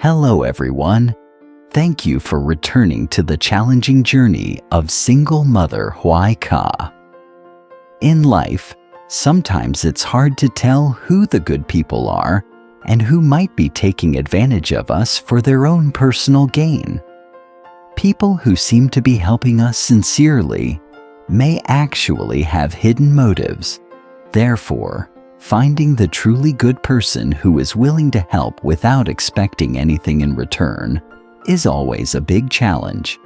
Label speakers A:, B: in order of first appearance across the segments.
A: Hello everyone. Thank you for returning to the challenging journey of single mother Huai Ka. In life, sometimes it's hard to tell who the good people are and who might be taking advantage of us for their own personal gain. People who seem to be helping us sincerely may actually have hidden motives. Therefore, finding the truly good person who is willing to help without expecting anything in return is always a big challenge.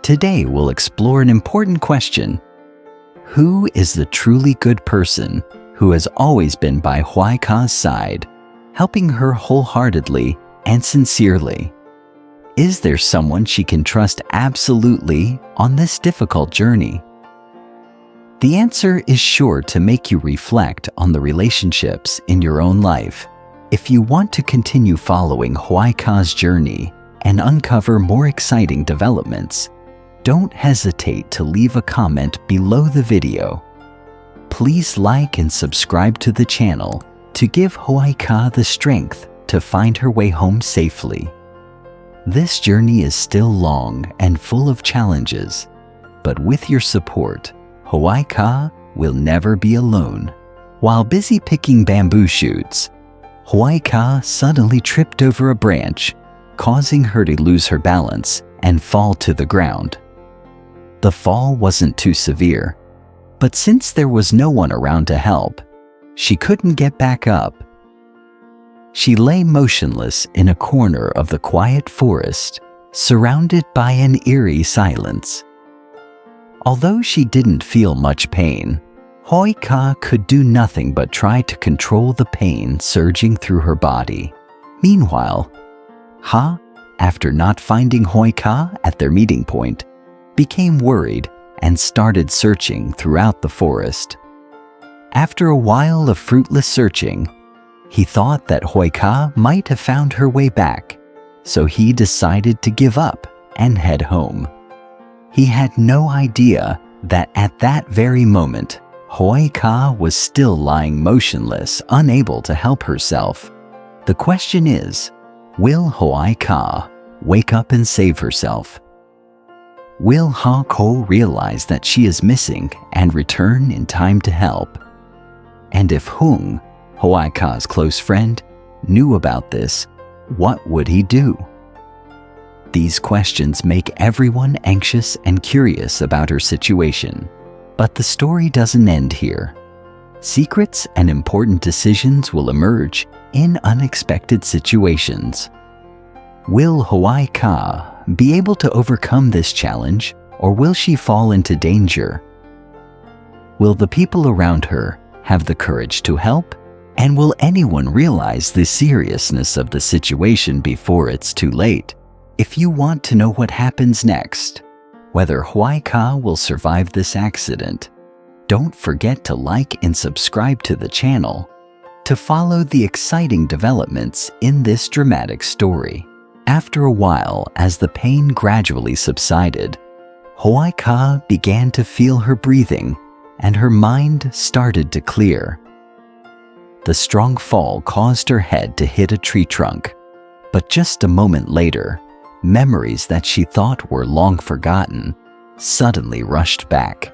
A: Today we'll explore an important question. Who is the truly good person who has always been by Huai Ka's side, helping her wholeheartedly and sincerely? Is there someone she can trust absolutely on this difficult journey? The answer is sure to make you reflect on the relationships in your own life. If you want to continue following Huai Ka's journey and uncover more exciting developments, don't hesitate to leave a comment below the video. Please like and subscribe to the channel to give Huai Ka the strength to find her way home safely. This journey is still long and full of challenges, but with your support, Huai Ka will never be alone. While busy picking bamboo shoots, Huai Ka suddenly tripped over a branch, causing her to lose her balance and fall to the ground. The fall wasn't too severe, but since there was no one around to help, she couldn't get back up. She lay motionless in a corner of the quiet forest, surrounded by an eerie silence. Although she didn't feel much pain, Huai Ka could do nothing but try to control the pain surging through her body. Meanwhile, Ha, after not finding Huai Ka at their meeting point, became worried and started searching throughout the forest. After a while of fruitless searching, he thought that Huai Ka might have found her way back, so he decided to give up and head home. He had no idea that at that very moment, Huai Ka was still lying motionless, unable to help herself. The question is, will Huai Ka wake up and save herself? Will Ha Ko realize that she is missing and return in time to help? And if Hùng, Huai Ka's close friend, knew about this, what would he do? These questions make everyone anxious and curious about her situation. But the story doesn't end here. Secrets and important decisions will emerge in unexpected situations. Will Huai Ka be able to overcome this challenge, or will she fall into danger? Will the people around her have the courage to help? And will anyone realize the seriousness of the situation before it's too late? If you want to know what happens next, whether Huai Ka will survive this accident, don't forget to like and subscribe to the channel to follow the exciting developments in this dramatic story. After a while, as the pain gradually subsided, Huai Ka began to feel her breathing and her mind started to clear. The strong fall caused her head to hit a tree trunk, but just a moment later, memories that she thought were long forgotten suddenly rushed back.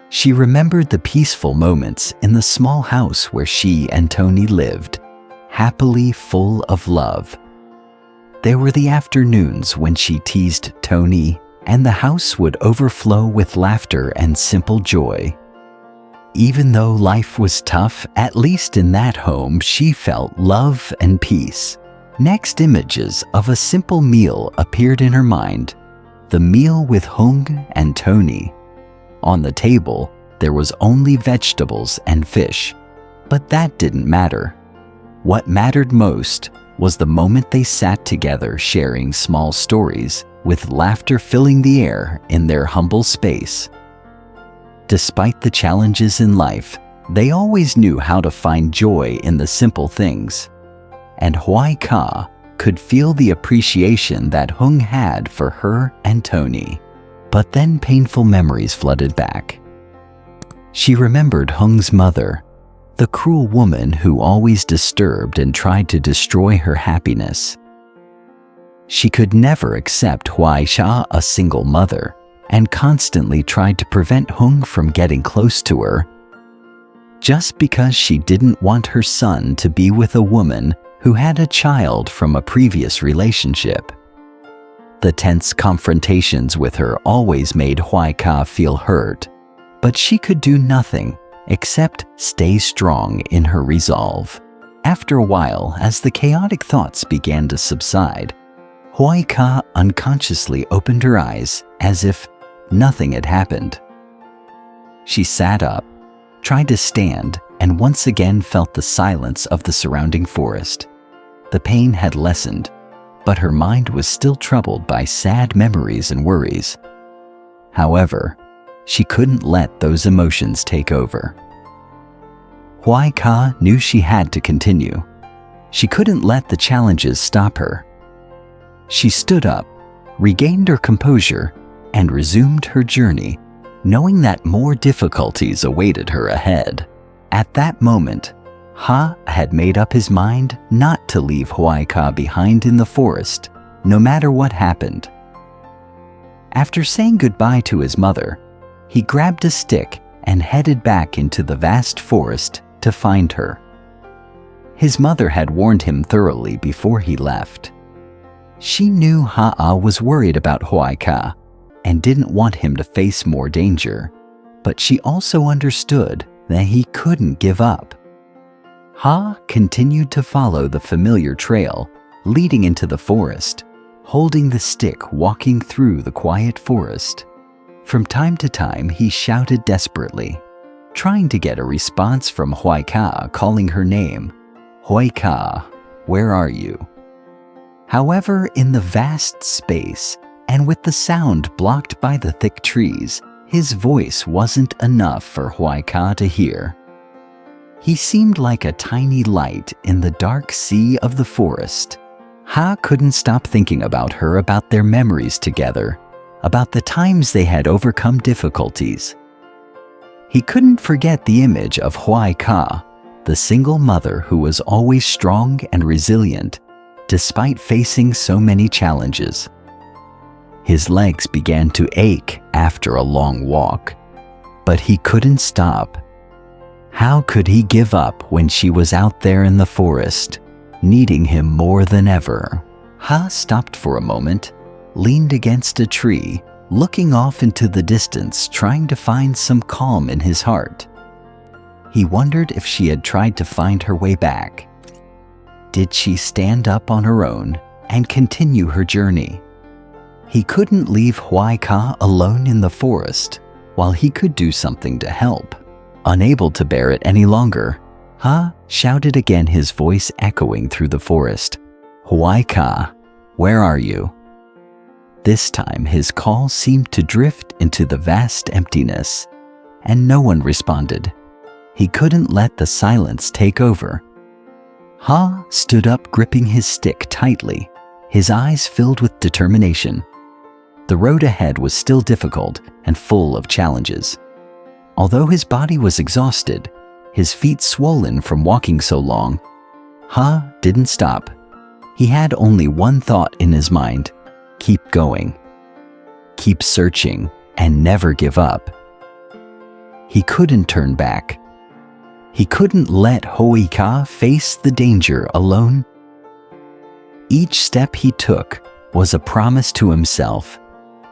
A: She remembered the peaceful moments in the small house where she and Tony lived, happily full of love. There were the afternoons when she teased Tony, and the house would overflow with laughter and simple joy. Even though life was tough, at least in that home she felt love and peace. Next, images of a simple meal appeared in her mind, the meal with Hùng and Tony. On the table, there was only vegetables and fish, but that didn't matter. What mattered most was the moment they sat together sharing small stories, with laughter filling the air in their humble space. Despite the challenges in life, they always knew how to find joy in the simple things. And Huai Ka could feel the appreciation that Hùng had for her and Tony. But then painful memories flooded back. She remembered Hùng mother, the cruel woman who always disturbed and tried to destroy her happiness. She could never accept Huai Ka, a single mother, and constantly tried to prevent Hùng from getting close to her, just because she didn't want her son to be with a woman who had a child from a previous relationship. The tense confrontations with her always made Huai Ka feel hurt, but she could do nothing except stay strong in her resolve. After a while, as the chaotic thoughts began to subside, Huai Ka unconsciously opened her eyes as if nothing had happened. She sat up, tried to stand, and once again felt the silence of the surrounding forest. The pain had lessened, but her mind was still troubled by sad memories and worries. However, she couldn't let those emotions take over. Huai Ka knew she had to continue. She couldn't let the challenges stop her. She stood up, regained her composure, and resumed her journey, knowing that more difficulties awaited her ahead. At that moment, Ha had made up his mind not to leave Huai Ka behind in the forest, no matter what happened. After saying goodbye to his mother, he grabbed a stick and headed back into the vast forest to find her. His mother had warned him thoroughly before he left. She knew Ha was worried about Huai Ka and didn't want him to face more danger, but she also understood that he couldn't give up. Ha continued to follow the familiar trail leading into the forest, holding the stick walking through the quiet forest. From time to time, he shouted desperately, trying to get a response from Huai Ka calling her name. Huai Ka, where are you? However, in the vast space, and with the sound blocked by the thick trees, his voice wasn't enough for Huai Ka to hear. He seemed like a tiny light in the dark sea of the forest. Ha couldn't stop thinking about her, about their memories together, about the times they had overcome difficulties. He couldn't forget the image of Huai Ka, the single mother who was always strong and resilient, despite facing so many challenges. His legs began to ache after a long walk, but he couldn't stop. How could he give up when she was out there in the forest, needing him more than ever? Ha stopped for a moment, leaned against a tree, looking off into the distance, trying to find some calm in his heart. He wondered if she had tried to find her way back. Did she stand up on her own and continue her journey? He couldn't leave Huai Ka alone in the forest while he could do something to help. Unable to bear it any longer, Ha shouted again, his voice echoing through the forest. Huai Ka, where are you? This time his call seemed to drift into the vast emptiness, and no one responded. He couldn't let the silence take over. Ha stood up, gripping his stick tightly, his eyes filled with determination. The road ahead was still difficult and full of challenges. Although his body was exhausted, his feet swollen from walking so long, Ha didn't stop. He had only one thought in his mind: keep going, keep searching, and never give up. He couldn't turn back. He couldn't let Huai Ka face the danger alone. Each step he took was a promise to himself,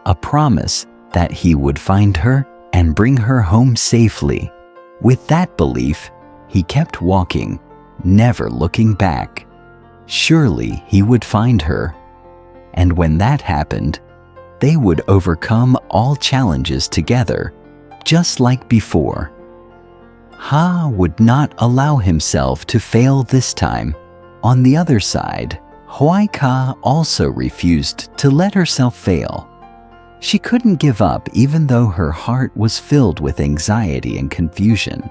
A: a promise that he would find her and bring her home safely. With that belief, he kept walking, never looking back. Surely he would find her. And when that happened, they would overcome all challenges together, just like before. Ha would not allow himself to fail this time. On the other side, Huai Ka also refused to let herself fail. She couldn't give up even though her heart was filled with anxiety and confusion.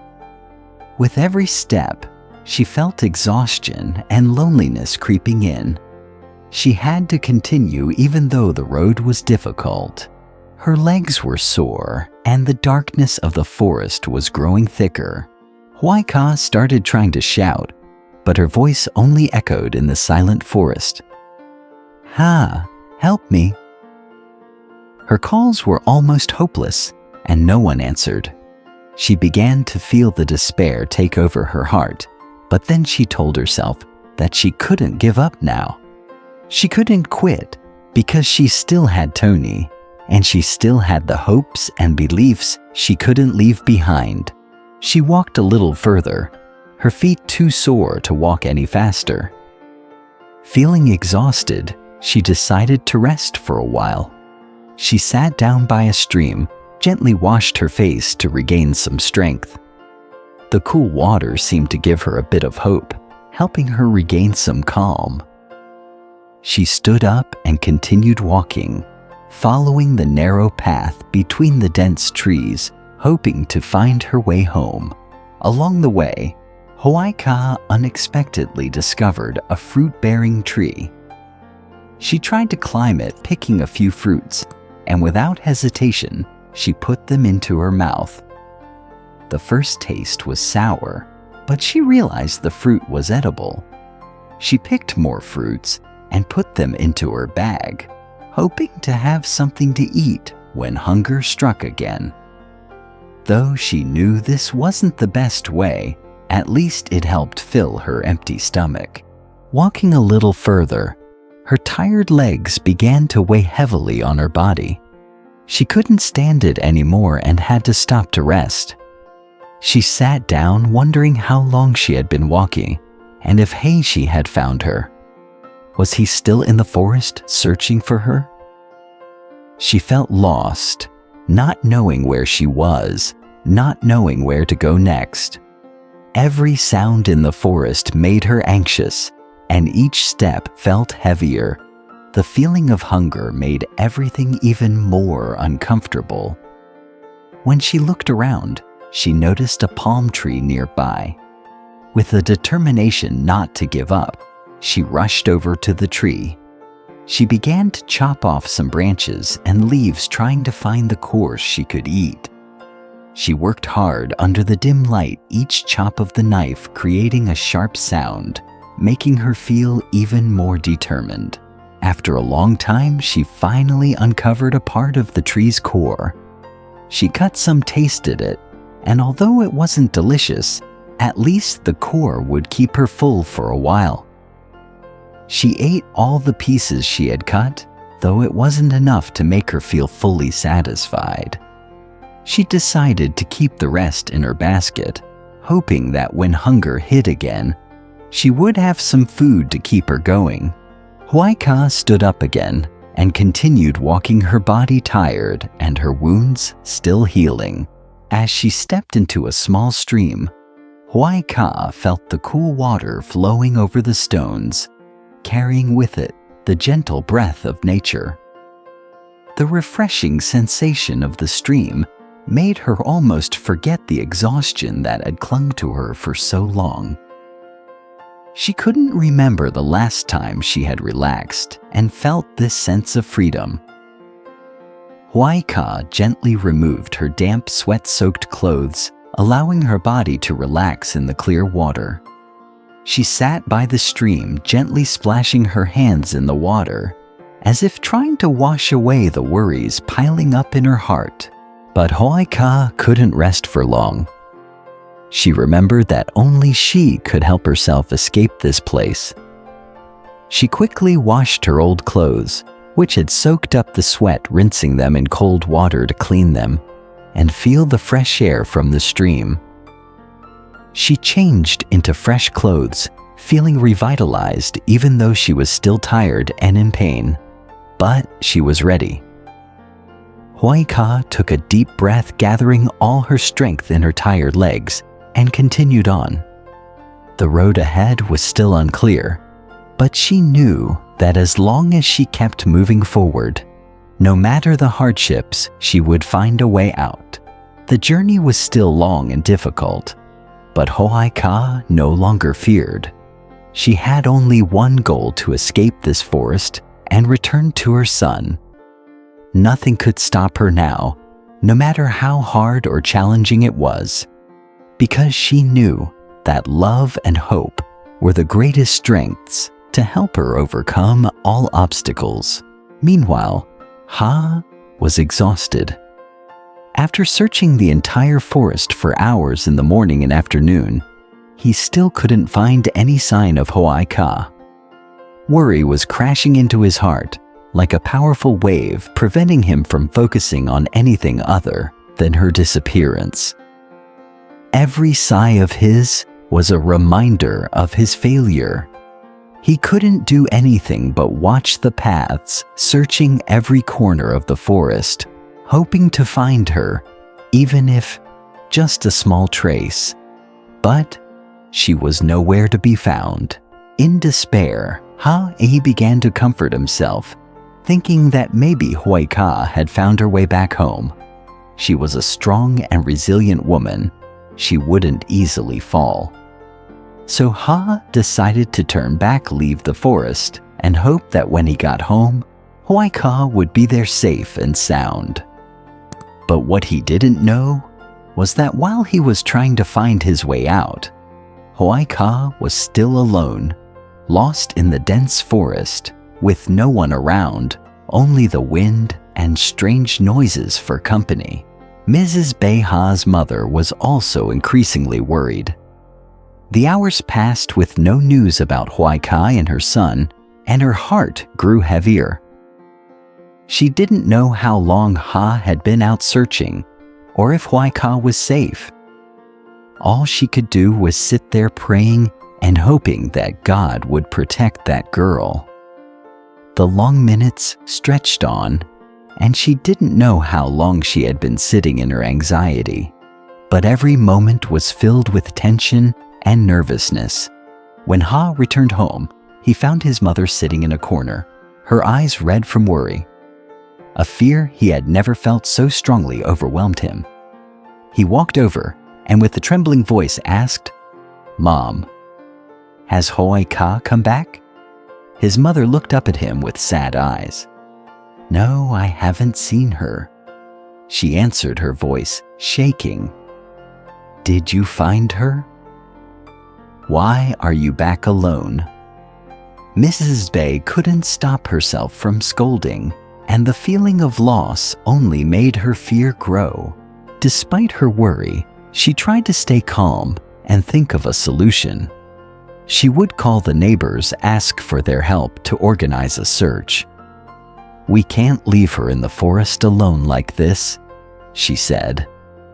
A: With every step, she felt exhaustion and loneliness creeping in. She had to continue even though the road was difficult. Her legs were sore, and the darkness of the forest was growing thicker. Huai Ka started trying to shout, but her voice only echoed in the silent forest. "Ha, help me." Her calls were almost hopeless, and no one answered. She began to feel the despair take over her heart, but then she told herself that she couldn't give up now. She couldn't quit because she still had Tony, and she still had the hopes and beliefs she couldn't leave behind. She walked a little further, her feet too sore to walk any faster. Feeling exhausted, she decided to rest for a while. She sat down by a stream, gently washed her face to regain some strength. The cool water seemed to give her a bit of hope, helping her regain some calm. She stood up and continued walking, following the narrow path between the dense trees, hoping to find her way home. Along the way, Huai Ka unexpectedly discovered a fruit-bearing tree. She tried to climb it, picking a few fruits, and without hesitation, she put them into her mouth. The first taste was sour, but she realized the fruit was edible. She picked more fruits and put them into her bag, hoping to have something to eat when hunger struck again. Though she knew this wasn't the best way, at least it helped fill her empty stomach. Walking a little further, her tired legs began to weigh heavily on her body. She couldn't stand it anymore and had to stop to rest. She sat down, wondering how long she had been walking and if Heishi had found her. Was he still in the forest searching for her? She felt lost, not knowing where she was, not knowing where to go next. Every sound in the forest made her anxious, and each step felt heavier. The feeling of hunger made everything even more uncomfortable. When she looked around, she noticed a palm tree nearby. With a determination not to give up, she rushed over to the tree. She began to chop off some branches and leaves, trying to find the course she could eat. She worked hard under the dim light, each chop of the knife creating a sharp sound, making her feel even more determined. After a long time, she finally uncovered a part of the tree's core. She cut some, tasted it, and although it wasn't delicious, at least the core would keep her full for a while. She ate all the pieces she had cut, though it wasn't enough to make her feel fully satisfied. She decided to keep the rest in her basket, hoping that when hunger hit again, she would have some food to keep her going. Huai Ka stood up again and continued walking, her body tired and her wounds still healing. As she stepped into a small stream, Huai Ka felt the cool water flowing over the stones, carrying with it the gentle breath of nature. The refreshing sensation of the stream made her almost forget the exhaustion that had clung to her for so long. She couldn't remember the last time she had relaxed and felt this sense of freedom. Huai Ka gently removed her damp, sweat-soaked clothes, allowing her body to relax in the clear water. She sat by the stream, gently splashing her hands in the water, as if trying to wash away the worries piling up in her heart. But Huai Ka couldn't rest for long. She remembered that only she could help herself escape this place. She quickly washed her old clothes, which had soaked up the sweat, rinsing them in cold water to clean them and feel the fresh air from the stream. She changed into fresh clothes, feeling revitalized even though she was still tired and in pain. But she was ready. Huai Ka took a deep breath, gathering all her strength in her tired legs, and continued on. The road ahead was still unclear, but she knew that as long as she kept moving forward, no matter the hardships, she would find a way out. The journey was still long and difficult, but Huai Ka no longer feared. She had only one goal: to escape this forest and return to her son. Nothing could stop her now, no matter how hard or challenging it was, because she knew that love and hope were the greatest strengths to help her overcome all obstacles. Meanwhile, Ha was exhausted. After searching the entire forest for hours in the morning and afternoon, he still couldn't find any sign of Huai Ka. Worry was crashing into his heart like a powerful wave, preventing him from focusing on anything other than her disappearance. Every sigh of his was a reminder of his failure. He couldn't do anything but watch the paths, searching every corner of the forest, hoping to find her, even if just a small trace. But she was nowhere to be found. In despair, he began to comfort himself, thinking that maybe Huai Ka had found her way back home. She was a strong and resilient woman. She wouldn't easily fall. So Ha decided to turn back, leave the forest, and hope that when he got home, Huai Ka would be there safe and sound. But what he didn't know was that while he was trying to find his way out, Huai Ka was still alone, lost in the dense forest, with no one around, only the wind and strange noises for company. Mrs. Bei Ha's mother was also increasingly worried. The hours passed with no news about Huai Ka and her son, and her heart grew heavier. She didn't know how long Ha had been out searching, or if Huai Ka was safe. All she could do was sit there praying and hoping that God would protect that girl. The long minutes stretched on, and she didn't know how long she had been sitting in her anxiety. But every moment was filled with tension and nervousness. When Ha returned home, he found his mother sitting in a corner, her eyes red from worry. A fear he had never felt so strongly overwhelmed him. He walked over and with a trembling voice asked, "Mom, has Huai Ka come back?" His mother looked up at him with sad eyes. "No, I haven't seen her," she answered, her voice shaking. "Did you find her? Why are you back alone?" Mrs. Bei couldn't stop herself from scolding, and the feeling of loss only made her fear grow. Despite her worry, she tried to stay calm and think of a solution. She would call the neighbors, ask for their help to organize a search. "We can't leave her in the forest alone like this," she said.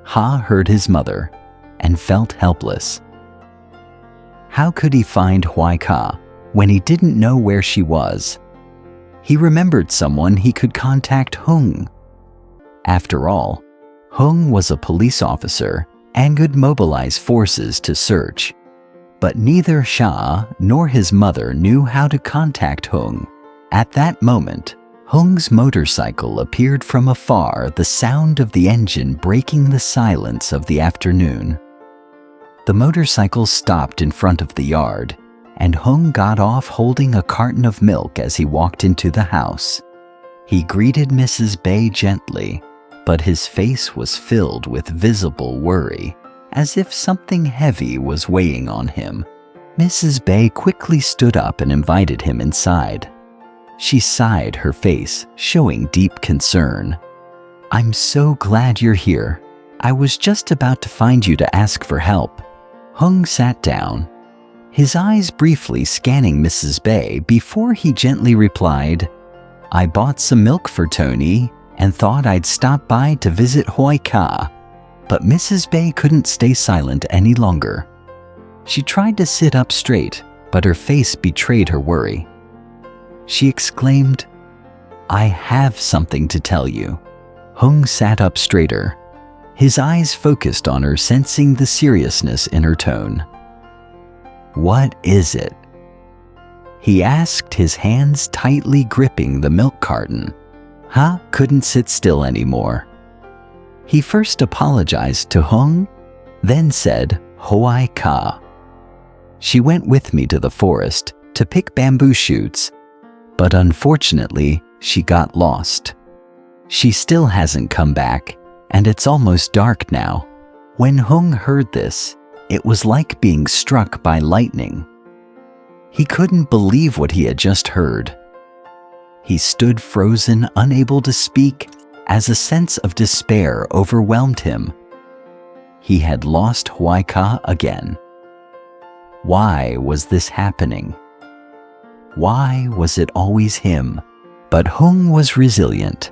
A: Ha heard his mother and felt helpless. How could he find Huai Ka when he didn't know where she was? He remembered someone he could contact, Hùng. After all, Hùng was a police officer and could mobilize forces to search. But neither Sha nor his mother knew how to contact Hùng. At that moment, Hung's motorcycle appeared from afar, the sound of the engine breaking the silence of the afternoon. The motorcycle stopped in front of the yard, and Hung got off holding a carton of milk as he walked into the house. He greeted Mrs. Bei gently, but his face was filled with visible worry, as if something heavy was weighing on him. Mrs. Bei quickly stood up and invited him inside. She sighed, her face showing deep concern. "I'm so glad you're here. I was just about to find you to ask for help." Hung sat down, his eyes briefly scanning Mrs. Bei before he gently replied, "I bought some milk for Tony and thought I'd stop by to visit Huai Ka." But Mrs. Bei couldn't stay silent any longer. She tried to sit up straight, but her face betrayed her worry. She exclaimed, "I have something to tell you." Hung sat up straighter, his eyes focused on her, sensing the seriousness in her tone. "What is it?" he asked, his hands tightly gripping the milk carton. Ha couldn't sit still anymore. He first apologized to Hung, then said, "Huai Ka. She went with me to the forest to pick bamboo shoots, but unfortunately, she got lost. She still hasn't come back, and it's almost dark now." When Hung heard this, it was like being struck by lightning. He couldn't believe what he had just heard. He stood frozen, unable to speak, as a sense of despair overwhelmed him. He had lost Huai Ka again. Why was this happening? Why was it always him? But Hùng was resilient.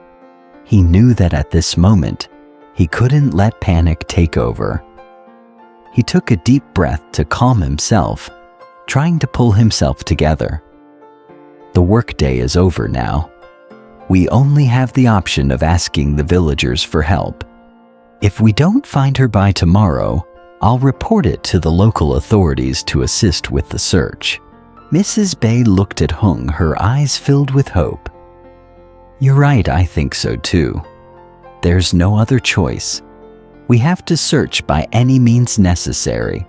A: He knew that at this moment, he couldn't let panic take over. He took a deep breath to calm himself, trying to pull himself together. The workday is over now. We only have the option of asking the villagers for help. If we don't find her by tomorrow, I'll report it to the local authorities to assist with the search. Mrs. Bay looked at Hùng, her eyes filled with hope. You're right, I think so too. There's no other choice. We have to search by any means necessary.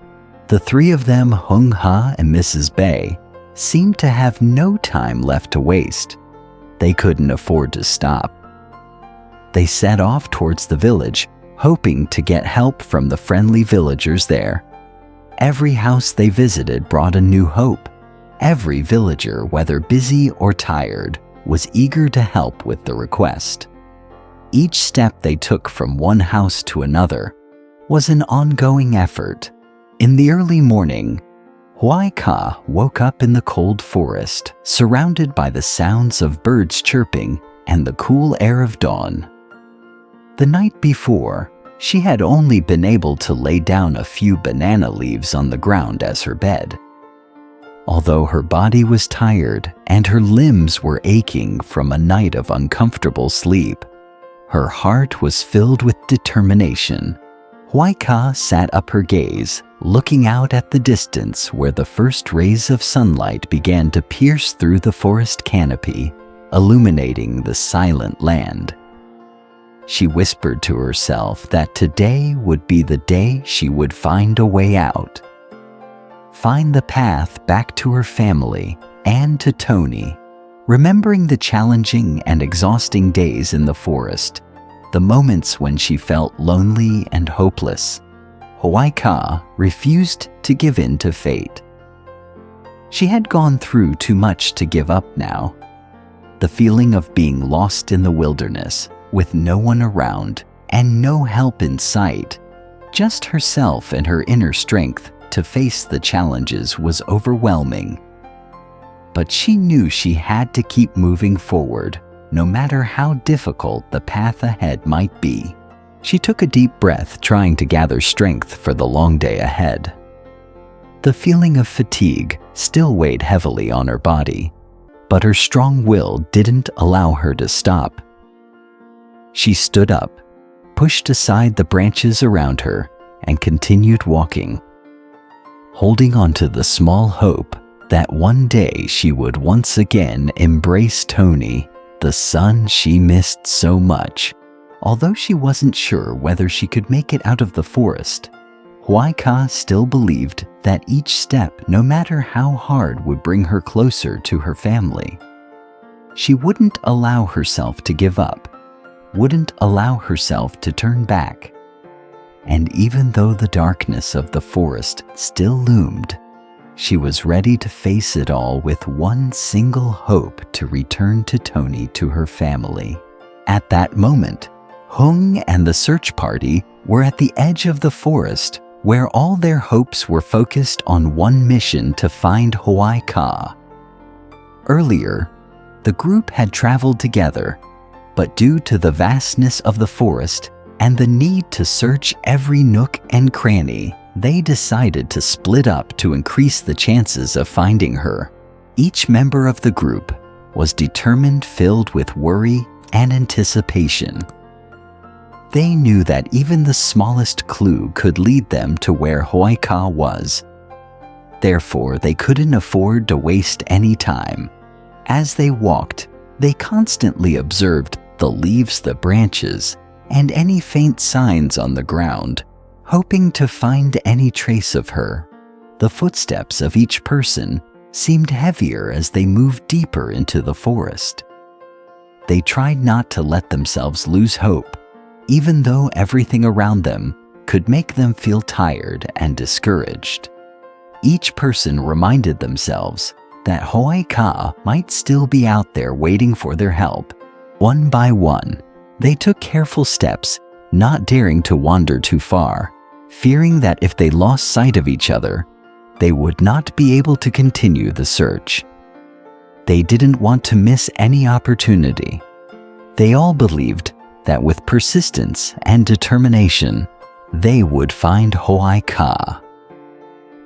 A: The three of them, Hùng Ha and Mrs. Bay, seemed to have no time left to waste. They couldn't afford to stop. They set off towards the village, hoping to get help from the friendly villagers there. Every house they visited brought a new hope. Every villager, whether busy or tired, was eager to help with the request. Each step they took from one house to another was an ongoing effort. In the early morning, Huai Ka woke up in the cold forest, surrounded by the sounds of birds chirping and the cool air of dawn. The night before, she had only been able to lay down a few banana leaves on the ground as her bed. Although her body was tired and her limbs were aching from a night of uncomfortable sleep, her heart was filled with determination. Huai Ka sat up her gaze, looking out at the distance where the first rays of sunlight began to pierce through the forest canopy, illuminating the silent land. She whispered to herself that today would be the day she would find a way out. Find the path back to her family and to Tony. Remembering the challenging and exhausting days in the forest, the moments when she felt lonely and hopeless, Huai Ka refused to give in to fate. She had gone through too much to give up now. The feeling of being lost in the wilderness, with no one around and no help in sight, just herself and her inner strength to face the challenges, was overwhelming. But she knew she had to keep moving forward, no matter how difficult the path ahead might be. She took a deep breath, trying to gather strength for the long day ahead. The feeling of fatigue still weighed heavily on her body, but her strong will didn't allow her to stop. She stood up, pushed aside the branches around her, and continued walking, holding on to the small hope that one day she would once again embrace Tony, the son she missed so much. Although she wasn't sure whether she could make it out of the forest, Huai Ka still believed that each step, no matter how hard, would bring her closer to her family. She wouldn't allow herself to give up, wouldn't allow herself to turn back. And even though the darkness of the forest still loomed, she was ready to face it all with one single hope: to return to Tony, to her family. At that moment, Hùng and the search party were at the edge of the forest, where all their hopes were focused on one mission: to find Huai Ka. Earlier, the group had traveled together, but due to the vastness of the forest and the need to search every nook and cranny, they decided to split up to increase the chances of finding her. Each member of the group was determined, filled with worry and anticipation. They knew that even the smallest clue could lead them to where Huai Ka was. Therefore, they couldn't afford to waste any time. As they walked, they constantly observed the leaves, the branches, and any faint signs on the ground, hoping to find any trace of her. The footsteps of each person seemed heavier as they moved deeper into the forest. They tried not to let themselves lose hope, even though everything around them could make them feel tired and discouraged. Each person reminded themselves that Huai Ka might still be out there waiting for their help. One by one, they took careful steps, not daring to wander too far, fearing that if they lost sight of each other, they would not be able to continue the search. They didn't want to miss any opportunity. They all believed that with persistence and determination, they would find Huai Ka.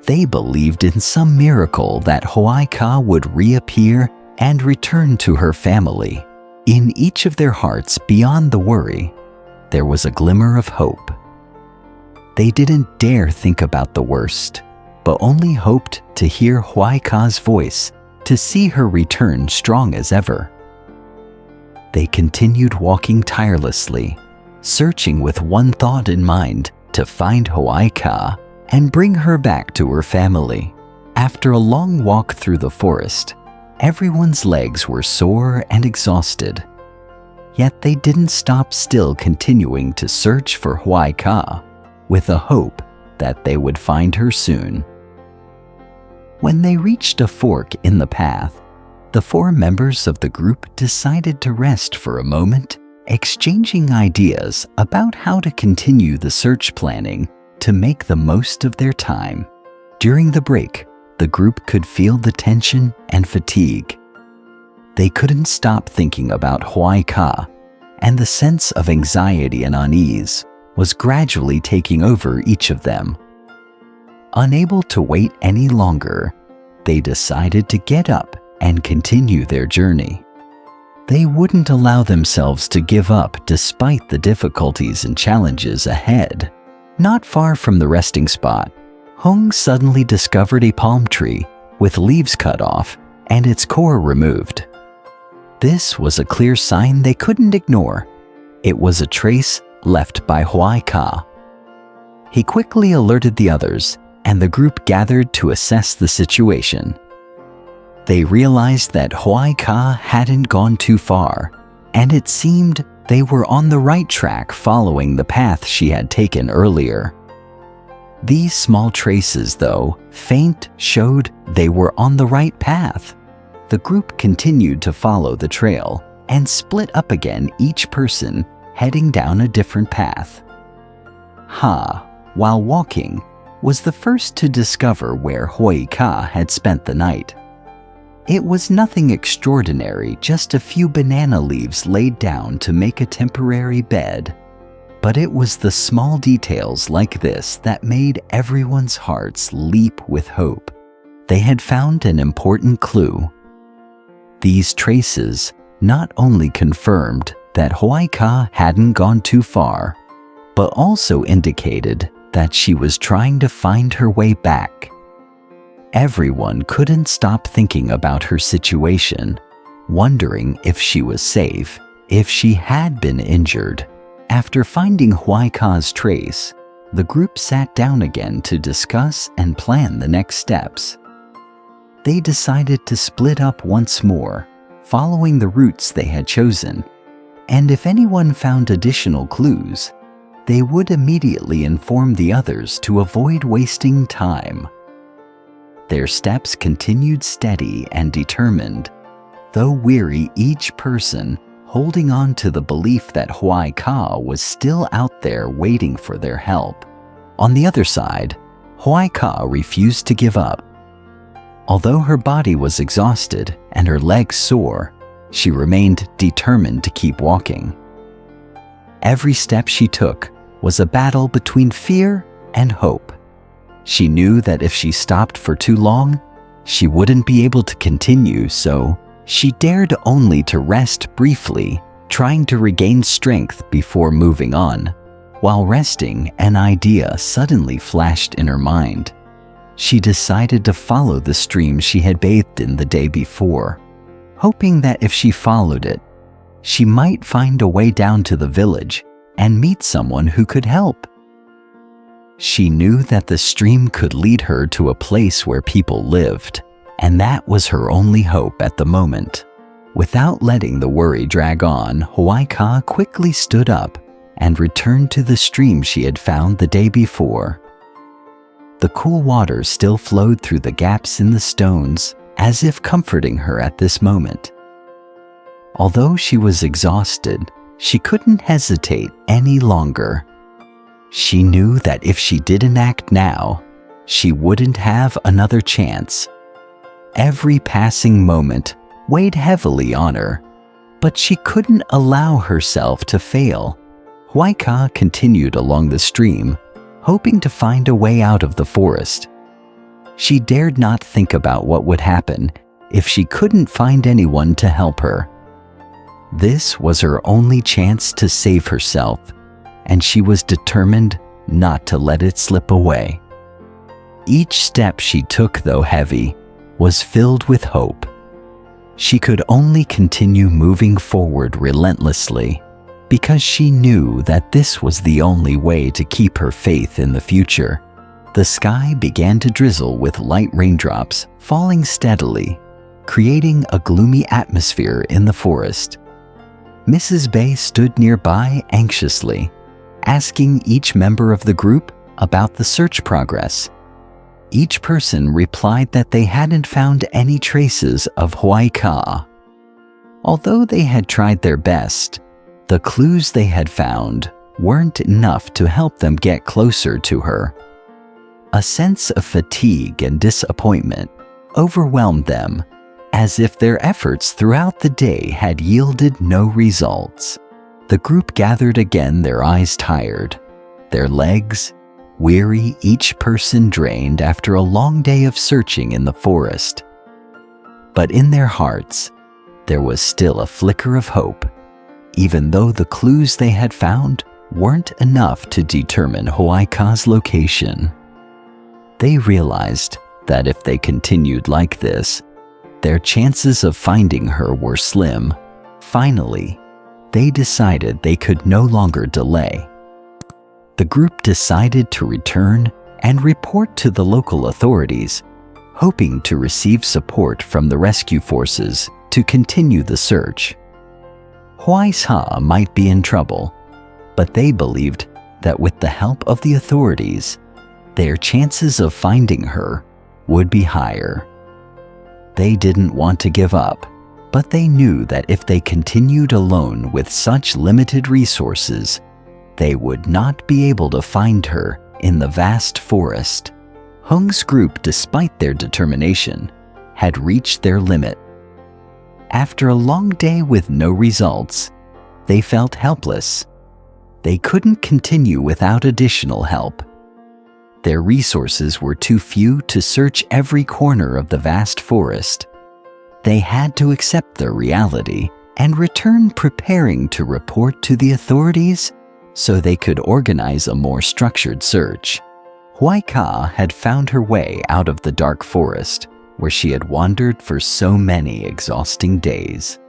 A: They believed in some miracle that Huai Ka would reappear and return to her family. In each of their hearts, beyond the worry, there was a glimmer of hope. They didn't dare think about the worst, but only hoped to hear Huai Ka's voice, to see her return strong as ever. They continued walking tirelessly, searching with one thought in mind, to find Huai Ka and bring her back to her family. After a long walk through the forest, everyone's legs were sore and exhausted. Yet they didn't stop still, continuing to search for Huai Ka, with a hope that they would find her soon. When they reached a fork in the path, the 4 members of the group decided to rest for a moment, exchanging ideas about how to continue the search, planning to make the most of their time. During the break, the group could feel the tension and fatigue. They couldn't stop thinking about Huai Ka, and the sense of anxiety and unease was gradually taking over each of them. Unable to wait any longer, they decided to get up and continue their journey. They wouldn't allow themselves to give up despite the difficulties and challenges ahead. Not far from the resting spot, Hùng suddenly discovered a palm tree with leaves cut off and its core removed. This was a clear sign they couldn't ignore. It was a trace left by Huai Ka. He quickly alerted the others, and the group gathered to assess the situation. They realized that Huai Ka hadn't gone too far, and it seemed they were on the right track, following the path she had taken earlier. These small traces, though faint, showed they were on the right path. The group continued to follow the trail and split up again, each person heading down a different path. Ha, while walking, was the first to discover where Huai Ka had spent the night. It was nothing extraordinary, just a few banana leaves laid down to make a temporary bed. But it was the small details like this that made everyone's hearts leap with hope. They had found an important clue. These traces not only confirmed that Huai Ka hadn't gone too far, but also indicated that she was trying to find her way back. Everyone couldn't stop thinking about her situation, wondering if she was safe, if she had been injured. After finding Huai Ka's trace, the group sat down again to discuss and plan the next steps. They decided to split up once more, following the routes they had chosen, and if anyone found additional clues, they would immediately inform the others to avoid wasting time. Their steps continued steady and determined, though weary, each person holding on to the belief that Huai Ka was still out there waiting for their help. On the other side, Huai Ka refused to give up. Although her body was exhausted and her legs sore, she remained determined to keep walking. Every step she took was a battle between fear and hope. She knew that if she stopped for too long, she wouldn't be able to continue, so she dared only to rest briefly, trying to regain strength before moving on. While resting, an idea suddenly flashed in her mind. She decided to follow the stream she had bathed in the day before, hoping that if she followed it, she might find a way down to the village and meet someone who could help. She knew that the stream could lead her to a place where people lived, and that was her only hope at the moment. Without letting the worry drag on, Huai Ka quickly stood up and returned to the stream she had found the day before. The cool water still flowed through the gaps in the stones, as if comforting her at this moment. Although she was exhausted, she couldn't hesitate any longer. She knew that if she didn't act now, she wouldn't have another chance. Every passing moment weighed heavily on her, but she couldn't allow herself to fail. Huai Ka continued along the stream, hoping to find a way out of the forest. She dared not think about what would happen if she couldn't find anyone to help her. This was her only chance to save herself, and she was determined not to let it slip away. Each step she took, though heavy, was filled with hope. She could only continue moving forward relentlessly because she knew that this was the only way to keep her faith in the future. The sky began to drizzle with light raindrops falling steadily, creating a gloomy atmosphere in the forest. Mrs. Bay stood nearby anxiously, asking each member of the group about the search progress. Each person replied that they hadn't found any traces of Huai Ka. Although they had tried their best, the clues they had found weren't enough to help them get closer to her. A sense of fatigue and disappointment overwhelmed them, as if their efforts throughout the day had yielded no results. The group gathered again, their eyes tired, their legs weary, each person drained after a long day of searching in the forest. But in their hearts, there was still a flicker of hope, even though the clues they had found weren't enough to determine Huai Ka's location. They realized that if they continued like this, their chances of finding her were slim. Finally, they decided they could no longer delay. The group decided to return and report to the local authorities, hoping to receive support from the rescue forces to continue the search. Huai Ka might be in trouble, but they believed that with the help of the authorities, their chances of finding her would be higher. They didn't want to give up, but they knew that if they continued alone with such limited resources, they would not be able to find her in the vast forest. Hung's group, despite their determination, had reached their limit. After a long day with no results, they felt helpless. They couldn't continue without additional help. Their resources were too few to search every corner of the vast forest. They had to accept their reality and return, preparing to report to the authorities so they could organize a more structured search. Huai Ka had found her way out of the dark forest where she had wandered for so many exhausting days.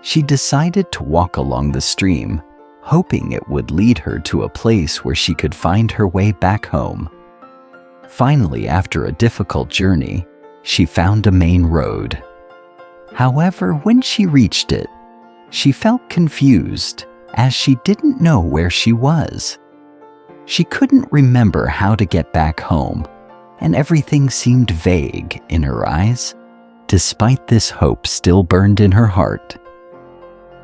A: She decided to walk along the stream, hoping it would lead her to a place where she could find her way back home. Finally, after a difficult journey, she found a main road. However, when she reached it, she felt confused as she didn't know where she was. She couldn't remember how to get back home, and everything seemed vague in her eyes. Despite this, hope still burned in her heart.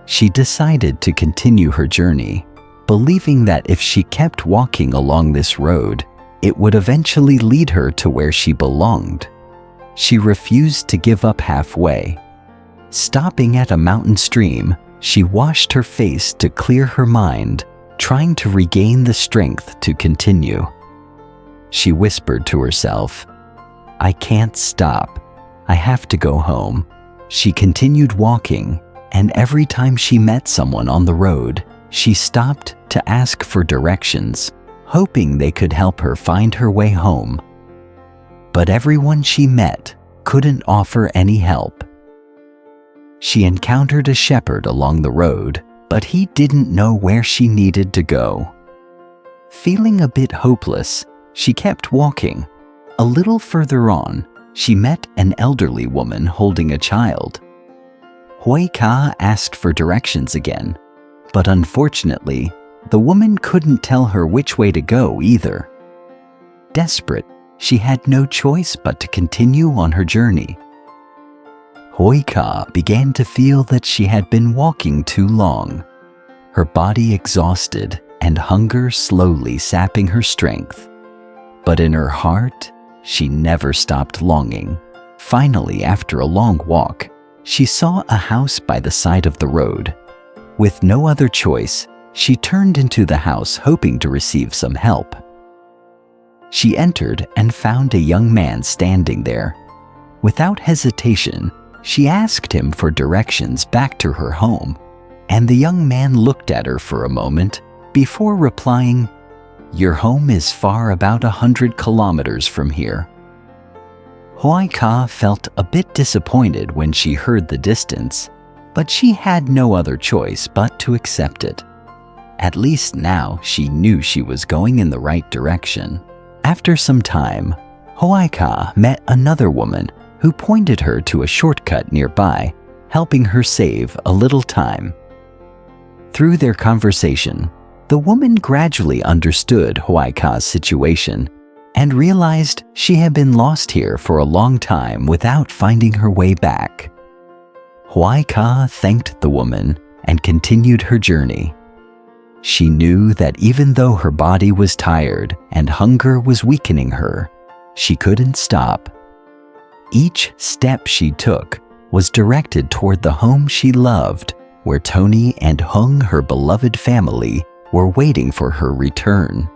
A: She decided to continue her journey, believing that if she kept walking along this road, it would eventually lead her to where she belonged. She refused to give up halfway. Stopping at a mountain stream, she washed her face to clear her mind, trying to regain the strength to continue. She whispered to herself, "I can't stop. I have to go home." She continued walking, and every time she met someone on the road, she stopped to ask for directions, hoping they could help her find her way home. But everyone she met couldn't offer any help. She encountered a shepherd along the road, but he didn't know where she needed to go. Feeling a bit hopeless, she kept walking. A little further on, she met an elderly woman holding a child. Huai Ka asked for directions again, but unfortunately, the woman couldn't tell her which way to go either. Desperate, she had no choice but to continue on her journey. Huai Ka began to feel that she had been walking too long, her body exhausted and hunger slowly sapping her strength. But in her heart, she never stopped longing. Finally, after a long walk, she saw a house by the side of the road. With no other choice, she turned into the house hoping to receive some help. She entered and found a young man standing there. Without hesitation, she asked him for directions back to her home, and the young man looked at her for a moment before replying, "Your home is far about 100 kilometers from here." Huai Ka felt a bit disappointed when she heard the distance, but she had no other choice but to accept it. At least now she knew she was going in the right direction. After some time, Huai Ka met another woman who pointed her to a shortcut nearby, helping her save a little time. Through their conversation, the woman gradually understood Huai Ka's situation and realized she had been lost here for a long time without finding her way back. Huai Ka thanked the woman and continued her journey. She knew that even though her body was tired and hunger was weakening her, she couldn't stop. Each step she took was directed toward the home she loved, where Tony and Hung, her beloved family, were waiting for her return.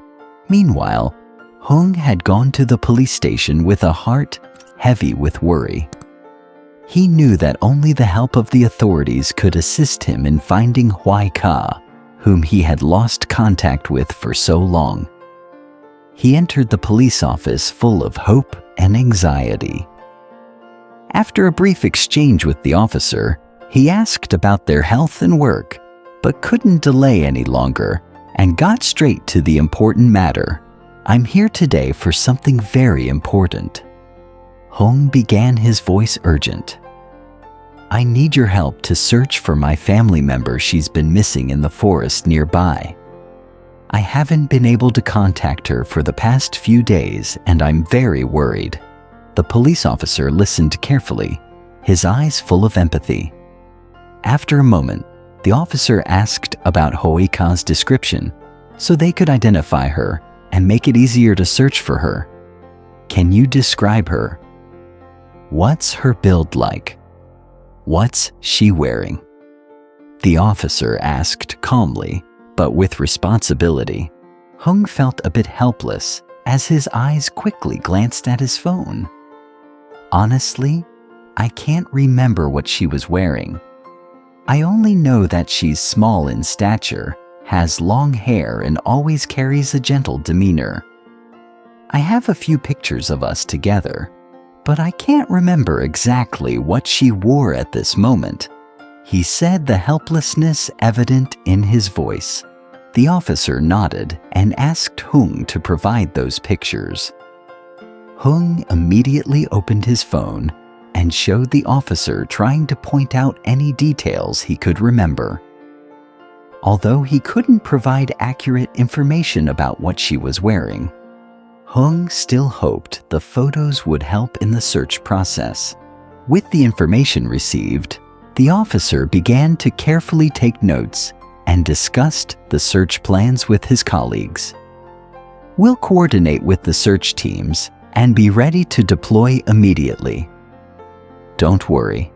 A: Meanwhile, Hung had gone to the police station with a heart heavy with worry. He knew that only the help of the authorities could assist him in finding Huai Ka, whom he had lost contact with for so long. He entered the police office full of hope and anxiety. After a brief exchange with the officer, he asked about their health and work, but couldn't delay any longer and got straight to the important matter. "I'm here today for something very important." Hung began, his voice urgent. "I need your help to search for my family member. She's been missing in the forest nearby. I haven't been able to contact her for the past few days and I'm very worried." The police officer listened carefully, his eyes full of empathy. After a moment, the officer asked about Huai Ka's description so they could identify her and make it easier to search for her. "Can you describe her? What's her build like? What's she wearing?" The officer asked calmly, but with responsibility. Hung felt a bit helpless as his eyes quickly glanced at his phone. "Honestly, I can't remember what she was wearing. I only know that she's small in stature, has long hair, and always carries a gentle demeanor. I have a few pictures of us together, but I can't remember exactly what she wore at this moment," he said, the helplessness evident in his voice. The officer nodded and asked Hung to provide those pictures. Hung immediately opened his phone and showed the officer, trying to point out any details he could remember. Although he couldn't provide accurate information about what she was wearing, Hung still hoped the photos would help in the search process. With the information received, the officer began to carefully take notes and discussed the search plans with his colleagues. "We'll coordinate with the search teams and be ready to deploy immediately. Don't worry,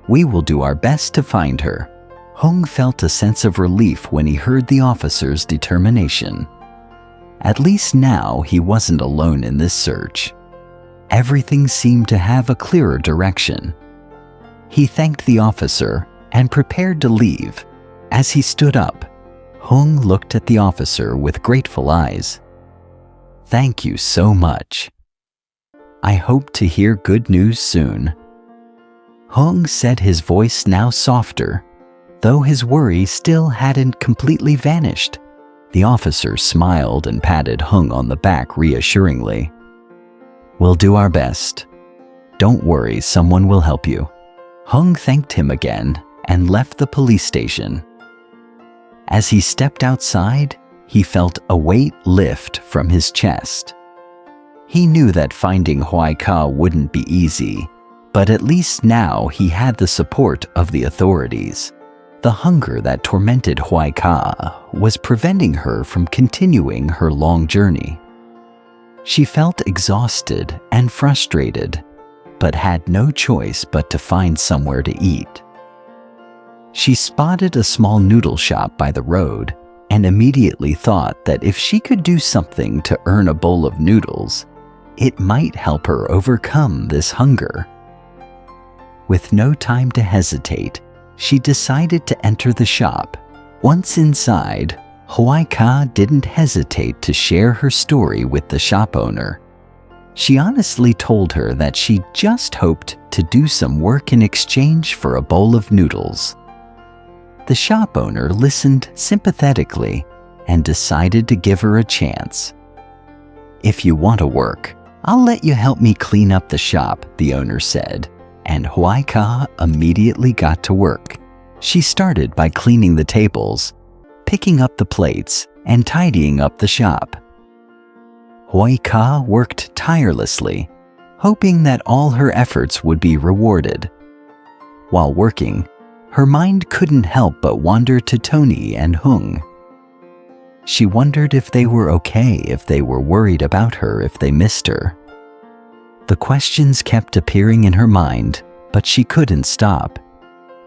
A: we will do our best to find her." Hung felt a sense of relief when he heard the officer's determination. At least now he wasn't alone in this search. Everything seemed to have a clearer direction. He thanked the officer and prepared to leave. As he stood up, Hung looked at the officer with grateful eyes. "Thank you so much. I hope to hear good news soon." Hung said, his voice now softer, though his worry still hadn't completely vanished. The officer smiled and patted Hung on the back reassuringly. "We'll do our best. Don't worry, someone will help you." Hung thanked him again and left the police station. As he stepped outside, he felt a weight lift from his chest. He knew that finding Huai Ka wouldn't be easy, But at least now he had the support of the authorities. The hunger that tormented Huai Ka was preventing her from continuing her long journey. She felt exhausted and frustrated, but had no choice but to find somewhere to eat. She spotted a small noodle shop by the road and immediately thought that if she could do something to earn a bowl of noodles, it might help her overcome this hunger. With no time to hesitate, she decided to enter the shop. Once inside, Huai Ka didn't hesitate to share her story with the shop owner. She honestly told her that she just hoped to do some work in exchange for a bowl of noodles. The shop owner listened sympathetically and decided to give her a chance. "If you want to work, I'll let you help me clean up the shop," the owner said, and Huai Ka immediately got to work. She started by cleaning the tables, picking up the plates, and tidying up the shop. Huai Ka worked tirelessly, hoping that all her efforts would be rewarded. While working, her mind couldn't help but wander to Tony and Hùng. She wondered if they were okay, if they were worried about her, if they missed her. The questions kept appearing in her mind, but she couldn't stop.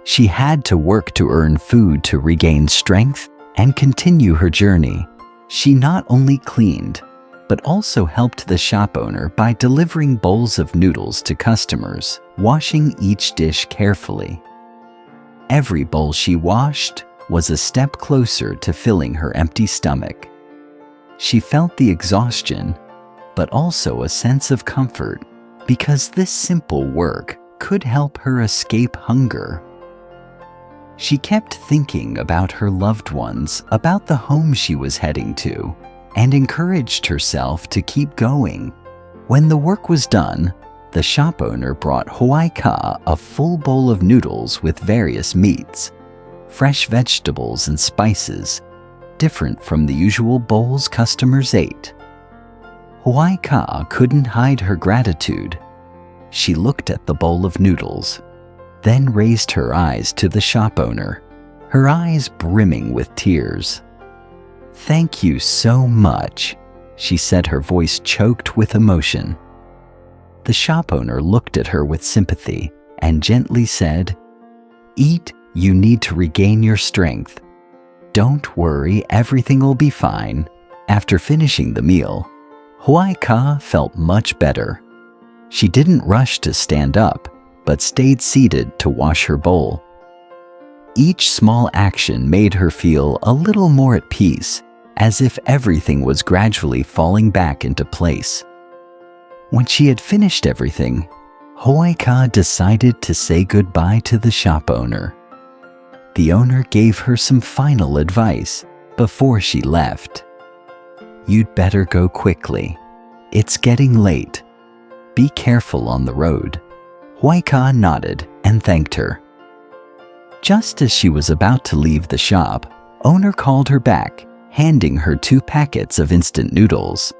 A: She had to work to earn food to regain strength and continue her journey. She not only cleaned, but also helped the shop owner by delivering bowls of noodles to customers, washing each dish carefully. Every bowl she washed was a step closer to filling her empty stomach. She felt the exhaustion, but also a sense of comfort, because this simple work could help her escape hunger. She kept thinking about her loved ones, about the home she was heading to, and encouraged herself to keep going. When the work was done, the shop owner brought Huai Ka a full bowl of noodles with various meats, fresh vegetables and spices, different from the usual bowls customers ate. Huai Ka couldn't hide her gratitude. She looked at the bowl of noodles, then raised her eyes to the shop owner, her eyes brimming with tears. "Thank you so much," she said, her voice choked with emotion. The shop owner looked at her with sympathy and gently said, "Eat, you need to regain your strength. Don't worry, everything will be fine." After finishing the meal, Huai Ka felt much better. She didn't rush to stand up, but stayed seated to wash her bowl. Each small action made her feel a little more at peace, as if everything was gradually falling back into place. When she had finished everything, Huai Ka decided to say goodbye to the shop owner. The owner gave her some final advice before she left. "You'd better go quickly. It's getting late. Be careful on the road." Huai Ka nodded and thanked her. Just as she was about to leave the shop, owner called her back, handing her 2 packets of instant noodles.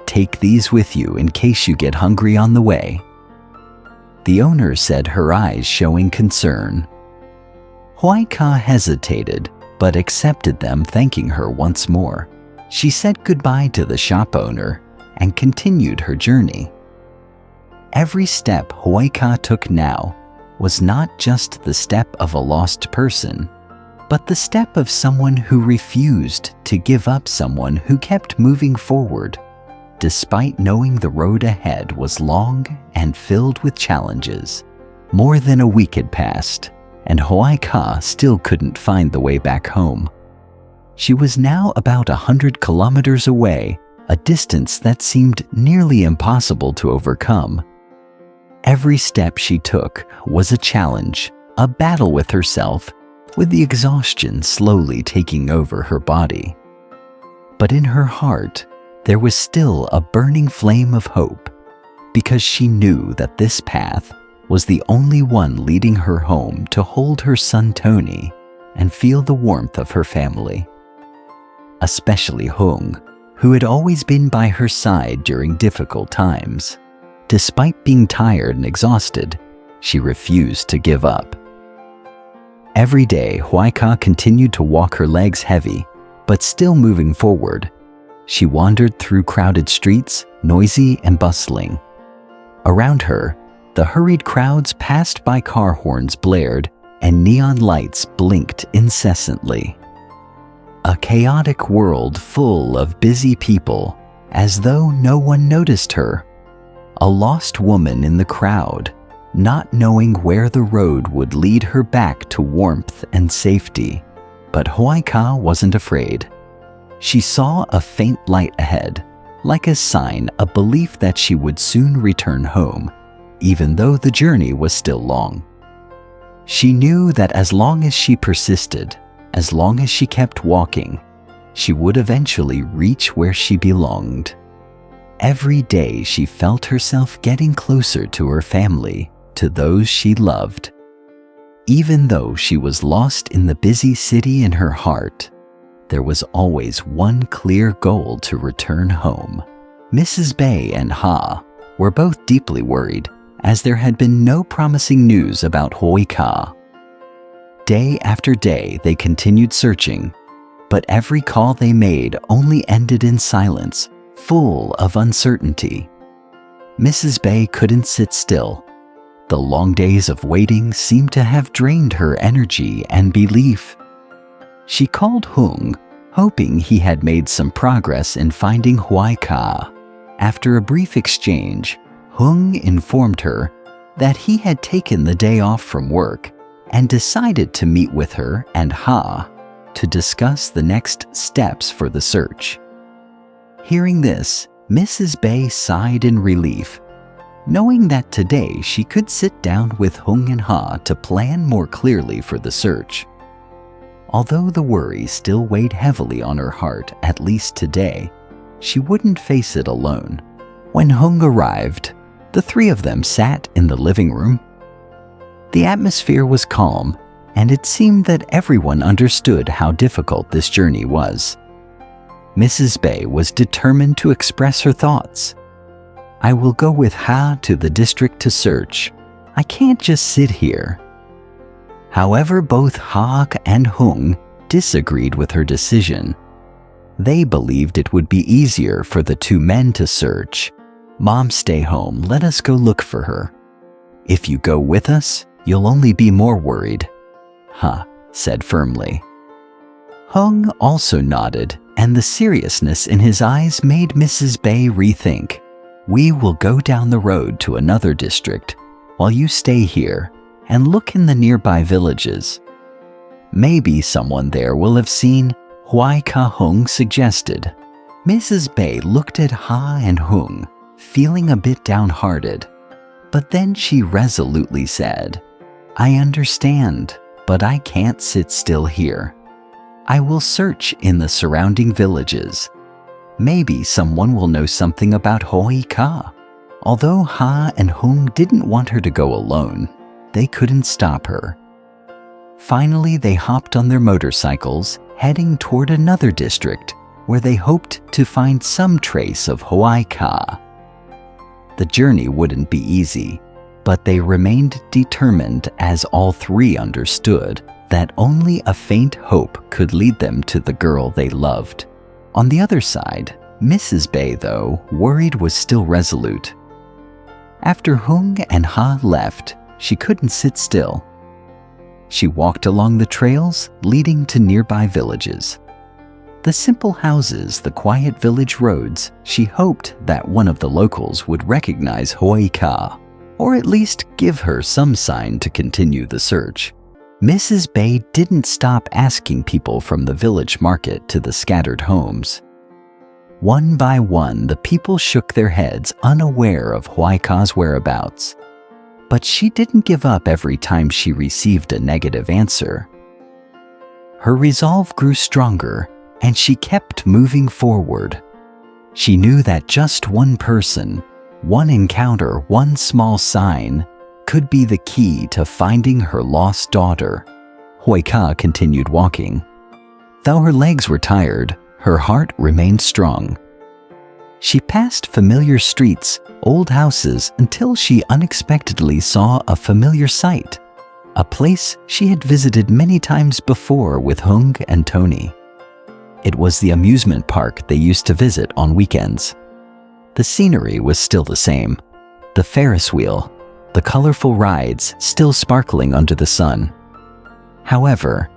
A: "Take these with you in case you get hungry on the way." The owner said, her eyes showing concern. Huai Ka hesitated, but accepted them, thanking her once more. She said goodbye to the shop owner and continued her journey. Every step Huai Ka took now was not just the step of a lost person, but the step of someone who refused to give up, someone who kept moving forward, despite knowing the road ahead was long and filled with challenges. More than a week had passed, and Huai Ka still couldn't find the way back home. She was now about 100 kilometers away, a distance that seemed nearly impossible to overcome. Every step she took was a challenge, a battle with herself, with the exhaustion slowly taking over her body. But in her heart, there was still a burning flame of hope, because she knew that this path was the only one leading her home to hold her son Tony and feel the warmth of her family. Especially Hùng, who had always been by her side during difficult times. despite being tired and exhausted, she refused to give up. Every day, Huai Ka continued to walk, her legs heavy, but still moving forward. She wandered through crowded streets, noisy and bustling. Around her, the hurried crowds passed by, car horns blared, and neon lights blinked incessantly. A chaotic world full of busy people, as though no one noticed her. A lost woman in the crowd, not knowing where the road would lead her back to warmth and safety. But Huai Ka wasn't afraid. She saw a faint light ahead, like a sign, a belief that she would soon return home, even though the journey was still long. She knew that as long as she persisted, as long as she kept walking, she would eventually reach where she belonged. Every day she felt herself getting closer to her family, to those she loved. Even though she was lost in the busy city, in her heart, there was always one clear goal: to return home. Mrs. Bay and Ha were both deeply worried, as there had been no promising news about Huai Ka. Day after day they continued searching, but every call they made only ended in silence, full of uncertainty. Mrs. Bay couldn't sit still. The long days of waiting seemed to have drained her energy and belief. She called Hùng, hoping he had made some progress in finding Huai Ka. After a brief exchange, Hùng informed her that he had taken the day off from work and decided to meet with her and Ha to discuss the next steps for the search. Hearing this, Mrs. Bay sighed in relief, knowing that today she could sit down with Hùng and Ha to plan more clearly for the search. Although the worry still weighed heavily on her heart, at least today, she wouldn't face it alone. When Hùng arrived, the three of them sat in the living room. The atmosphere was calm, and it seemed that everyone understood how difficult this journey was. Mrs. Bay was determined to express her thoughts. "I will go with Ha to the district to search. I can't just sit here." However, both Ha and Hùng disagreed with her decision. They believed it would be easier for the two men to search. "Mom, stay home. Let us go look for her. If you go with us, you'll only be more worried," Ha said firmly. Hùng also nodded, and the seriousness in his eyes made Mrs. Bay rethink. "We will go down the road to another district, while you stay here and look in the nearby villages. Maybe someone there will have seen Huai Ka," Hùng suggested. Mrs. Bay looked at Ha and Hùng, feeling a bit downhearted, but then she resolutely said, "I understand, but I can't sit still here. I will search in the surrounding villages. Maybe someone will know something about Huai Ka." Although Ha and Hùng didn't want her to go alone, they couldn't stop her. Finally, they hopped on their motorcycles, heading toward another district where they hoped to find some trace of Huai Ka. The journey wouldn't be easy, but they remained determined, as all three understood that only a faint hope could lead them to the girl they loved. On the other side, Mrs. Bay, though worried, was still resolute. After Hùng and Ha left, she couldn't sit still. She walked along the trails leading to nearby villages. The simple houses, the quiet village roads, she hoped that one of the locals would recognize Huai Ka, or at least give her some sign to continue the search. Mrs. Bay didn't stop asking people from the village market to the scattered homes. One by one, the people shook their heads, unaware of Huai Ka's whereabouts. But she didn't give up every time she received a negative answer. Her resolve grew stronger, and she kept moving forward. She knew that just one person, one encounter, one small sign could be the key to finding her lost daughter. Huai Ka continued walking. Though her legs were tired, her heart remained strong. She passed familiar streets, old houses, until she unexpectedly saw a familiar sight, a place she had visited many times before with Hùng and Tony. It was the amusement park they used to visit on weekends. The scenery was still the same. The Ferris wheel, the colorful rides still sparkling under the sun. However,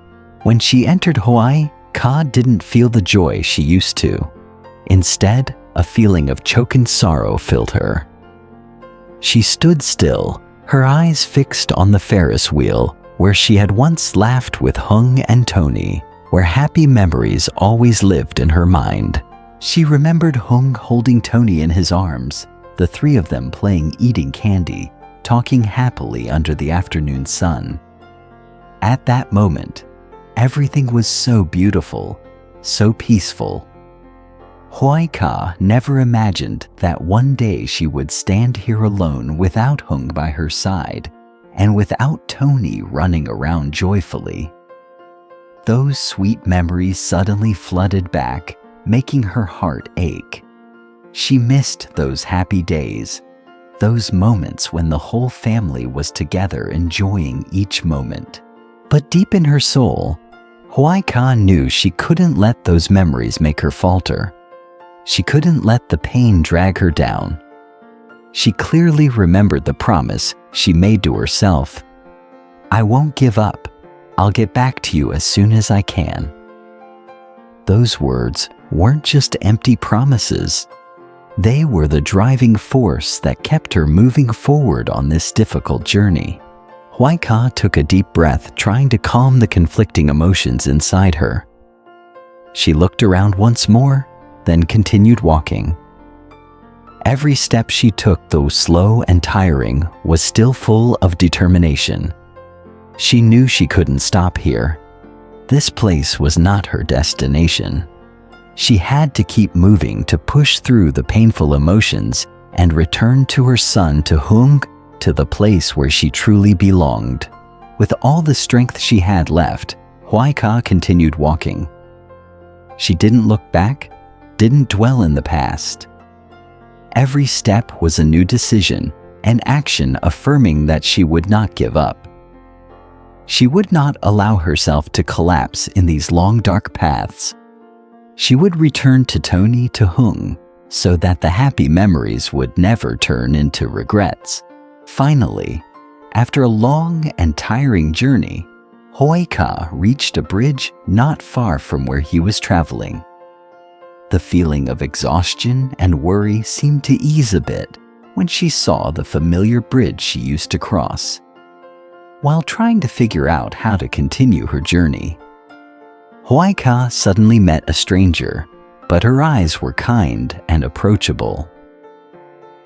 A: when she entered Huai Ka didn't feel the joy she used to. Instead, a feeling of choking sorrow filled her. She stood still, her eyes fixed on the Ferris wheel where she had once laughed with Hùng and Tony, where happy memories always lived in her mind. She remembered Hùng holding Tony in his arms, the three of them playing eating candy, talking happily under the afternoon sun. At that moment, everything was so beautiful, so peaceful. Huai Ka never imagined that one day she would stand here alone without Hùng by her side and without Tony running around joyfully. Those sweet memories suddenly flooded back, making her heart ache. She missed those happy days, those moments when the whole family was together enjoying each moment. But deep in her soul, Huai Ka knew she couldn't let those memories make her falter. She couldn't let the pain drag her down. She clearly remembered the promise she made to herself. "I won't give up. I'll get back to you as soon as I can." Those words weren't just empty promises. They were the driving force that kept her moving forward on this difficult journey. Huai Ka took a deep breath, trying to calm the conflicting emotions inside her. She looked around once more, then continued walking. Every step she took, though slow and tiring, was still full of determination. She knew she couldn't stop here. This place was not her destination. She had to keep moving to push through the painful emotions and return to her son, to Hùng, to the place where she truly belonged. With all the strength she had left, Huai Ka continued walking. She didn't look back, didn't dwell in the past. Every step was a new decision, an action affirming that she would not give up. She would not allow herself to collapse in these long dark paths. She would return to Tony, to Hùng, so that the happy memories would never turn into regrets. Finally, after a long and tiring journey, Huai Ka reached a bridge not far from where he was traveling. The feeling of exhaustion and worry seemed to ease a bit when she saw the familiar bridge she used to cross. While trying to figure out how to continue her journey, Huai Ka suddenly met a stranger, but her eyes were kind and approachable.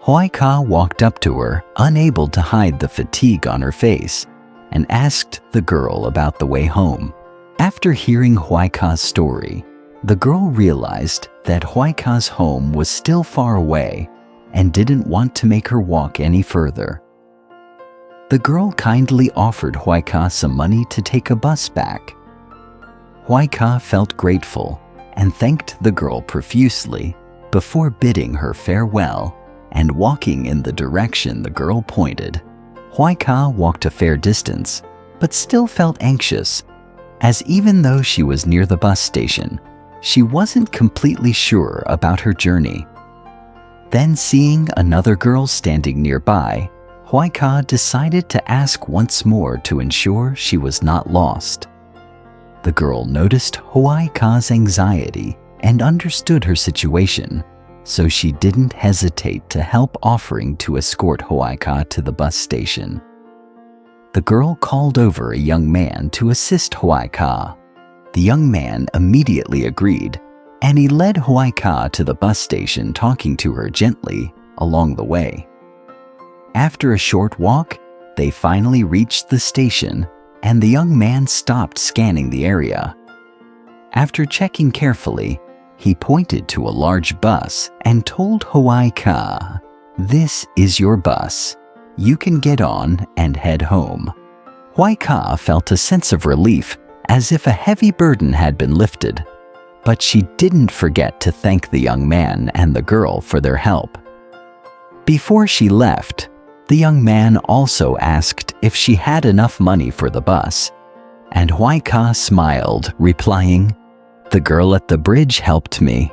A: Huai Ka walked up to her, unable to hide the fatigue on her face, and asked the girl about the way home. After hearing Huai Ka's story, the girl realized that Huai Ka's home was still far away and didn't want to make her walk any further. The girl kindly offered Huai Ka some money to take a bus back. Huai Ka felt grateful and thanked the girl profusely before bidding her farewell and walking in the direction the girl pointed. Huai Ka walked a fair distance, but still felt anxious, as even though she was near the bus station, she wasn't completely sure about her journey. Then, seeing another girl standing nearby, Huai Ka decided to ask once more to ensure she was not lost. The girl noticed Huai Ka's anxiety and understood her situation, so she didn't hesitate to help, offering to escort Huai Ka to the bus station. The girl called over a young man to assist Huai Ka. The young man immediately agreed, and he led Huai Ka to the bus station, talking to her gently along the way. After a short walk, they finally reached the station, and the young man stopped scanning the area. After checking carefully, he pointed to a large bus and told Huai Ka, "This is your bus. You can get on and head home." Huai Ka felt a sense of relief, as if a heavy burden had been lifted. but she didn't forget to thank the young man and the girl for their help. Before she left, the young man also asked if she had enough money for the bus, and Huai Ka smiled, replying, "The girl at the bridge helped me."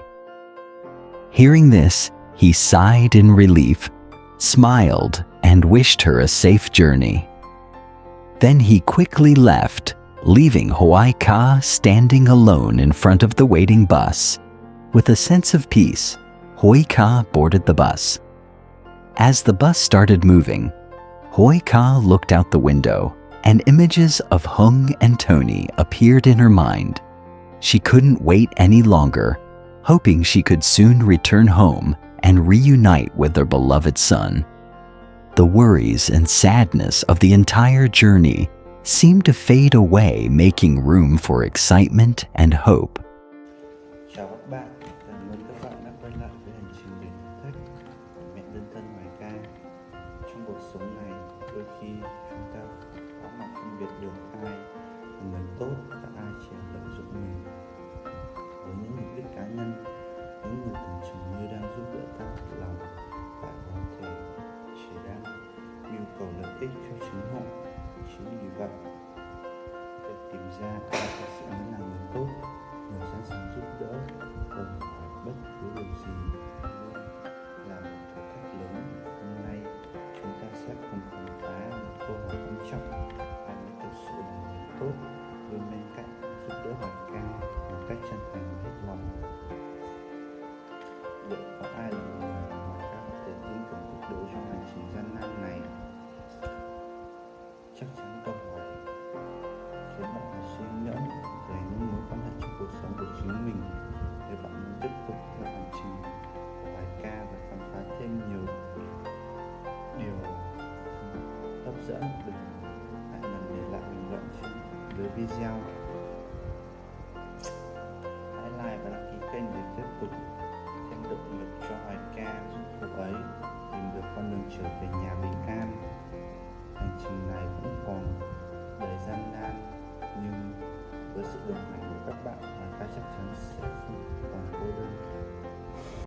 A: Hearing this, he sighed in relief, smiled, and wished her a safe journey. Then he quickly left, leaving Huai Ka standing alone in front of the waiting bus. With a sense of peace, Huai Ka boarded the bus. As the bus started moving, Huai Ka looked out the window, and images of Hùng and Tony appeared in her mind. She couldn't wait any longer, hoping she could soon return home and reunite with their beloved son. The worries and sadness of the entire journey seemed to fade away, making room for excitement and hope.
B: Chào các bạn, cảm ơn các bạn đã quay lại với hành trình đến thử thách của mẹ đơn thân Huai Ka. Trong cuộc sống này, đôi khi chúng ta khó mà phân biệt được ai là người tốt và ai chỉ là lợi dụng mình. Với những mục đích cá nhân, những người tưởng chừng như đang giúp đỡ ta thật lòng lại có thể chỉ đang nhu cầu lợi ích cho chính họ. Chính vì vậy, việc tìm ra ai thật sự mới là người tốt, người sẵn sàng giúp đỡ không phải bất cứ điều gì luôn là một thử thách lớn. Hôm nay chúng ta sẽ cùng khám phá một câu hỏi quan trọng: ai mới thực sự là người tốt, luôn bên cạnh giúp đỡ Huai Ka một cách chân thành và hết lòng? Liệu có ai là người mà Huai Ka có thể tin tưởng tuyệt đối trong hành trình gian nan này? Chắc chắn câu hỏi khiến bạn phải suy ngẫm về những mối quan hệ trong cuộc sống của chính mình. Nếu bạn muốn tiếp tục theo hành trình của Huai Ka và khám phá thêm nhiều điều hấp dẫn, đừng ngại ngần để lại bình luận dưới video. Hãy like và đăng ký kênh để tiếp tục thêm động lực cho Huai Ka, giúp cô ấy tìm được con đường trở về nhà bình an. Hành trình này vẫn còn đầy gian nan, nhưng với sự đồng hành của các bạn, Huai Ka chắc chắn sẽ không còn cô đơn.